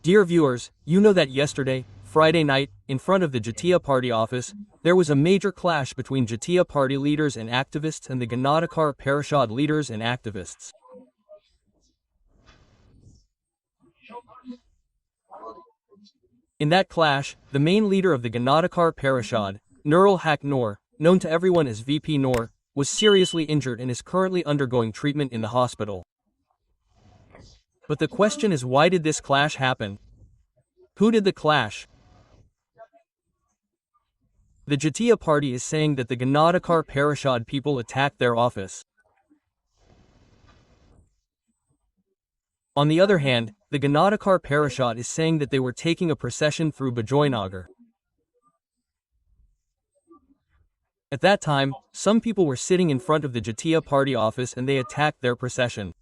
Dear viewers, you know that yesterday, Friday night, in front of the Jatiya Party office, there was a major clash between Jatiya Party leaders and activists and the Ganadakar Parishad leaders and activists. In that clash, the main leader of the Ganadakar Parishad, Nurul Haq Noor, known to everyone as VP Noor, was seriously injured and is currently undergoing treatment in the hospital. But the question is, why did this clash happen? Who did the clash? The Jatiya Party is saying that the Ganadakar Parishad people attacked their office. On the other hand, the Ganadakar Parishad is saying that they were taking a procession through Bajoynagar. At that time, some people were sitting in front of the Jatiya Party office and they attacked their procession.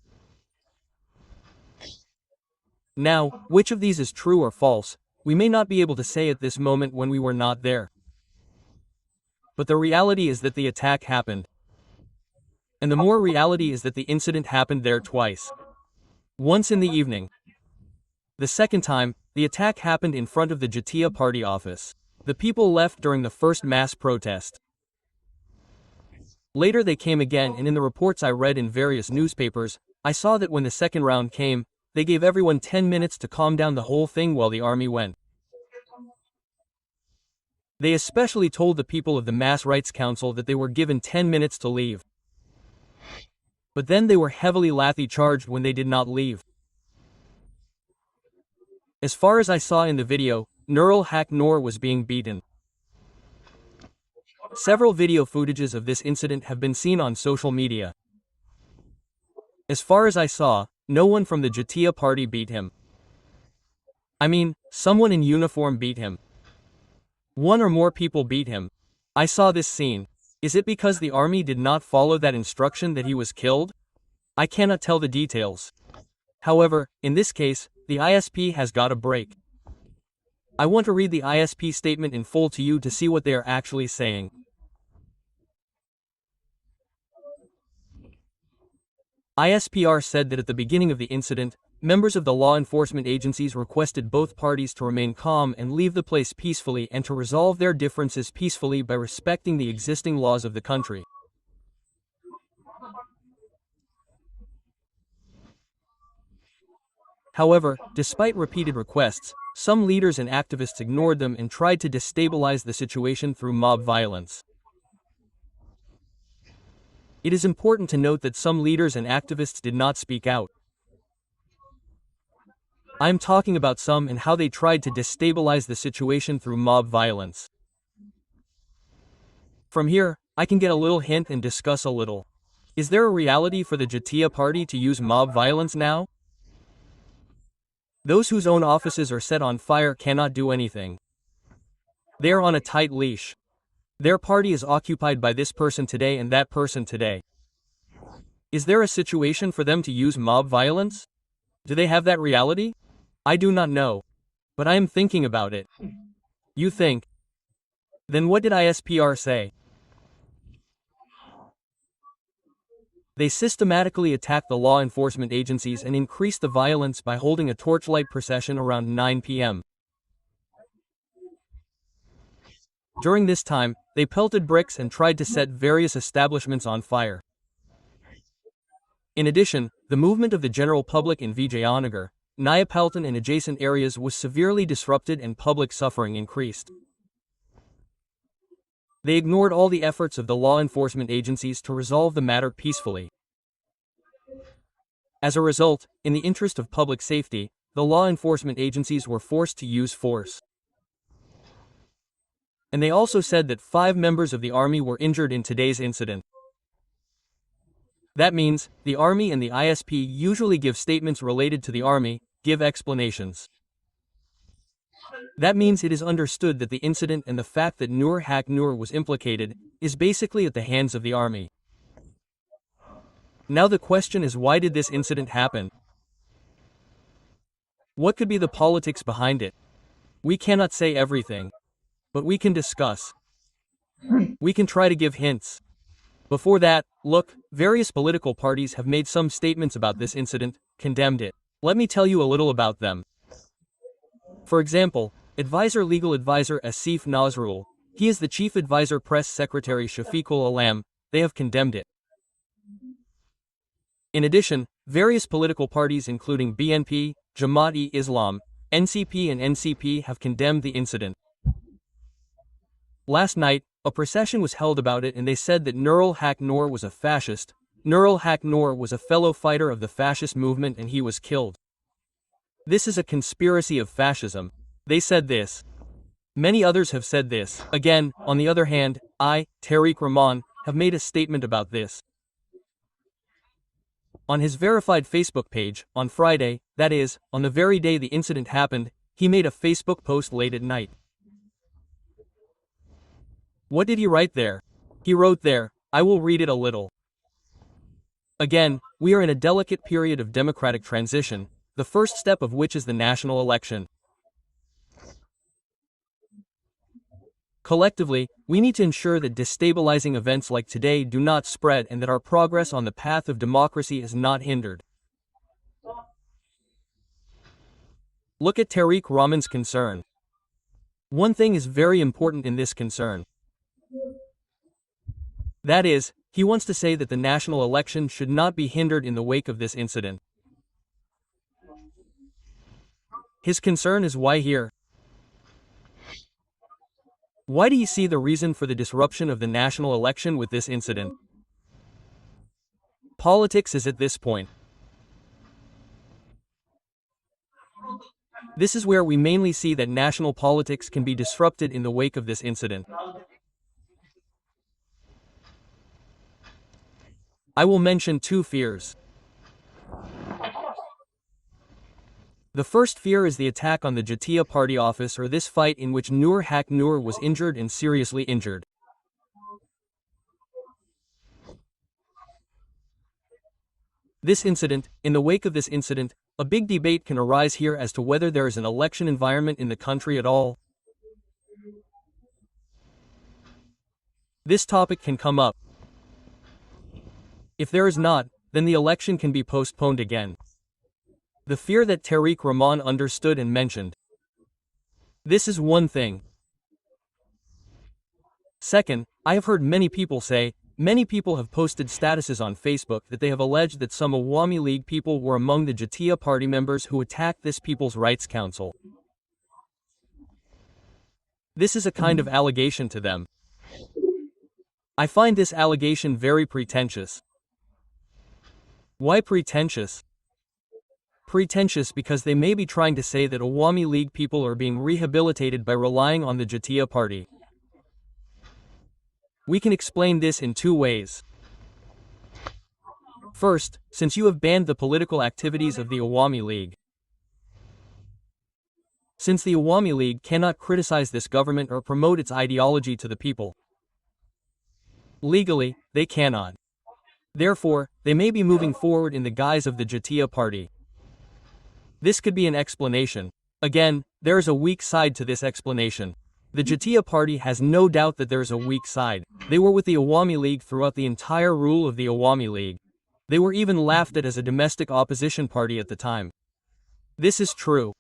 Now, which of these is true or false, we may not be able to say at this moment when we were not there. But the reality is that the attack happened. And the more reality is that the incident happened there twice. Once in the evening. The second time, the attack happened in front of the Jatiya Party office. The people left during the first mass protest. Later they came again, and in the reports I read in various newspapers, I saw that when the second round came, they gave everyone 10 minutes to calm down the whole thing while the army went. They especially told the people of the Mass Rights Council that they were given 10 minutes to leave. But then they were heavily lathi charged when they did not leave. As far as I saw in the video, Nurul Haq Noor was being beaten. Several video footages of this incident have been seen on social media. As far as I saw, no one from the Jatiya Party beat him. I mean, someone in uniform beat him. One or more people beat him. I saw this scene. Is it because the army did not follow that instruction that he was killed? I cannot tell the details. However, in this case, the ISP has got a break. I want to read the ISP statement in full to you to see what they are actually saying. ISPR said that at the beginning of the incident, members of the law enforcement agencies requested both parties to remain calm and leave the place peacefully and to resolve their differences peacefully by respecting the existing laws of the country. However, despite repeated requests, some leaders and activists ignored them and tried to destabilize the situation through mob violence. It is important to note that some leaders and activists did not speak out. I am talking about some and how they tried to destabilize the situation through mob violence. From here, I can get a little hint and discuss a little. Is there a reality for the Jatiya Party to use mob violence now? Those whose own offices are set on fire cannot do anything. They are on a tight leash. Their party is occupied by this person today and that person today. Is there a situation for them to use mob violence? Do they have that reality? I do not know. But I am thinking about it. You think? Then what did ISPR say? They systematically attacked the law enforcement agencies and increased the violence by holding a torchlight procession around 9 p.m. During this time, they pelted bricks and tried to set various establishments on fire. In addition, the movement of the general public in Vijayanagar, Nayapaltan and adjacent areas was severely disrupted and public suffering increased. They ignored all the efforts of the law enforcement agencies to resolve the matter peacefully. As a result, in the interest of public safety, the law enforcement agencies were forced to use force. And they also said that 5 members of the army were injured in today's incident. That means, the army and the ISP usually give statements related to the army, give explanations. That means it is understood that the incident and the fact that Nur Haq Noor was implicated, is basically at the hands of the army. Now the question is, why did this incident happen? What could be the politics behind it? We cannot say everything. But we can discuss. We can try to give hints. Before that, look, various political parties have made some statements about this incident, condemned it. Let me tell you a little about them. For example, legal advisor Asif Nazrul, he is the chief advisor press secretary Shafiqul Alam, they have condemned it. In addition, various political parties including BNP, Jamaat-e-Islam, NCP and NCP have condemned the incident. Last night, a procession was held about it and they said that Nurul Haq Noor was a fascist. Nurul Haq Noor was a fellow fighter of the fascist movement and he was killed. This is a conspiracy of fascism. They said this. Many others have said this. Again, on the other hand, I, Tariq Rahman, have made a statement about this. On his verified Facebook page, on Friday, that is, on the very day the incident happened, he made a Facebook post late at night. What did he write there? He wrote there, I will read it a little. Again, we are in a delicate period of democratic transition, the first step of which is the national election. Collectively, we need to ensure that destabilizing events like today do not spread and that our progress on the path of democracy is not hindered. Look at Tariq Rahman's concern. One thing is very important in this concern. That is, he wants to say that the national election should not be hindered in the wake of this incident. His concern is why here? Why do you see the reason for the disruption of the national election with this incident? Politics is at this point. This is where we mainly see that national politics can be disrupted in the wake of this incident. I will mention two fears. The first fear is the attack on the Jatiya Party office or this fight in which Nur Haq Noor was injured and seriously injured. This incident, in the wake of this incident, a big debate can arise here as to whether there is an election environment in the country at all. This topic can come up. If there is not, then the election can be postponed again. The fear that Tariq Rahman understood and mentioned. This is one thing. Second, I have heard many people say, many people have posted statuses on Facebook that they have alleged that some Awami League people were among the Jatiya Party members who attacked this People's Rights Council. This is a kind of allegation to them. I find this allegation very pretentious. Why pretentious? Pretentious because they may be trying to say that Awami League people are being rehabilitated by relying on the Jatiya Party. We can explain this in two ways. First, since you have banned the political activities of the Awami League. Since the Awami League cannot criticize this government or promote its ideology to the people. Legally, they cannot. Therefore, they may be moving forward in the guise of the Jatiya Party. This could be an explanation. Again, there is a weak side to this explanation. The Jatiya Party has no doubt that there is a weak side. They were with the Awami League throughout the entire rule of the Awami League. They were even laughed at as a domestic opposition party at the time. This is true.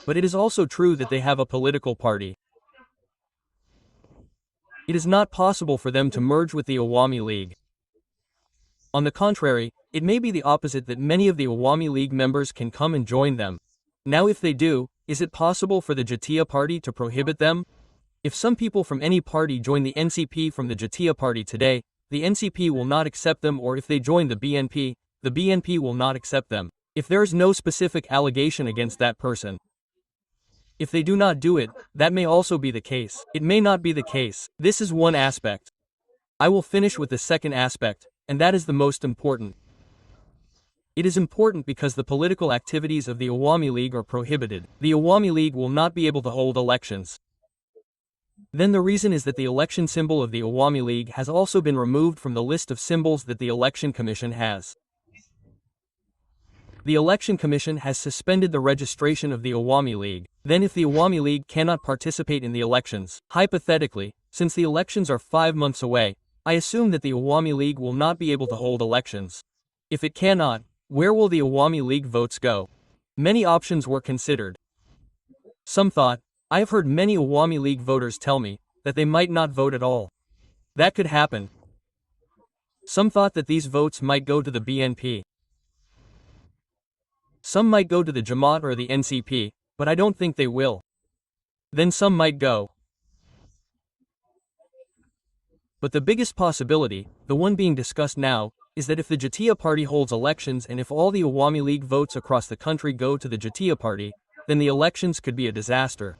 But it is also true that they have a political party. It is not possible for them to merge with the Awami League. On the contrary, it may be the opposite that many of the Awami League members can come and join them. Now if they do, is it possible for the Jatiya Party to prohibit them? If some people from any party join the NCP from the Jatiya Party today, the NCP will not accept them, or if they join the BNP will not accept them. If there is no specific allegation against that person. If they do not do it, that may also be the case. It may not be the case. This is one aspect. I will finish with the second aspect, and that is the most important. It is important because the political activities of the Awami League are prohibited. The Awami League will not be able to hold elections. Then the reason is that the election symbol of the Awami League has also been removed from the list of symbols that the Election Commission has. The Election Commission has suspended the registration of the Awami League. Then if the Awami League cannot participate in the elections, hypothetically, since the elections are 5 months away, I assume that the Awami League will not be able to hold elections. If it cannot, where will the Awami League votes go? Many options were considered. Some thought, I have heard many Awami League voters tell me, that they might not vote at all. That could happen. Some thought that these votes might go to the BNP. Some might go to the Jamaat or the NCP, but I don't think they will. Then some might go. But the biggest possibility, the one being discussed now, is that if the Jatiya party holds elections and if all the Awami League votes across the country go to the Jatiya party, then the elections could be a disaster.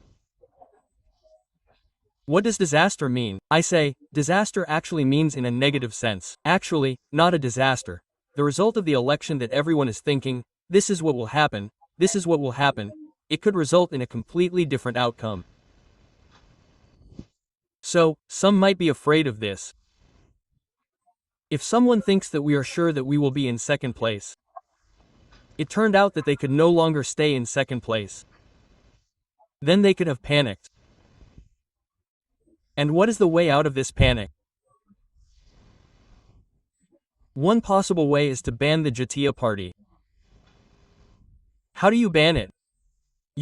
What does disaster mean? I say, disaster actually means in a negative sense. Actually, not a disaster. The result of the election that everyone is thinking, this is what will happen, this is what will happen, it could result in a completely different outcome. So, some might be afraid of this. If someone thinks that we are sure that we will be in second place, it turned out that they could no longer stay in second place, then they could have panicked. And what is the way out of this panic? One possible way is to ban the Jatiya party. How do you ban it?